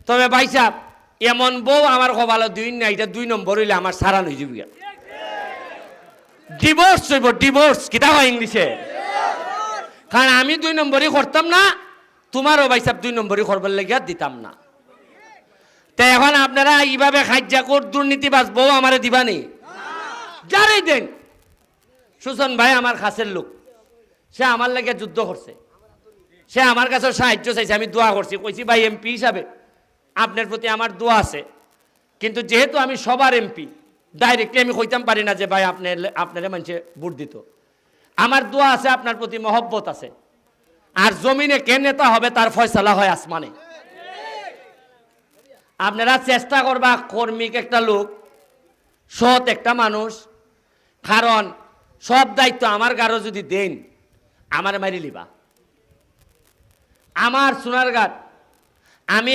তবে ভাই সাহেব এমন বউ আমার কপালে দুই না, এটা 2 নম্বর হইলে আমার সারা লই যাবি। ডিভোর্স হইব, ডিভোর্স কিতা হয় ইংলিশে। কারণ আমি 2 নম্বরই করতাম না, তোমারও ভাই সাহেব 2 নম্বরই করবার লেগে দিতাম না। তো এখন আপনারা এইভাবে খাজ্জা কর দুর্নীতিবাজ বউ আমারে দিবানি, যারাই দেন। সুজন ভাই আমার কাছের লোক, সে আমার লাগে যুদ্ধ করছে, সে আমার কাছে সাহায্য চাইছে, আমি দোয়া করছি, কইছি ভাই এমপি হিসাবে আপনার প্রতি আমার দোয়া আছে, কিন্তু যেহেতু আমি সবার এমপি ডাইরেক্টলি আমি কইতাম পারি না যে ভাই আপনারে মানুষে ভোট দিত। আমার দোয়া আছে, আপনার প্রতি মহব্বত আছে। আর জমিনে কে নেতা হবে তার ফয়সালা হয় আসমানে। আপনারা চেষ্টা করবা কর্মিক একটা লোক, সৎ একটা মানুষ, কারণ সব দায়িত্ব আমার গারো যদি দেন আমার মারি লিবা। আমার সোনারঘাট আমি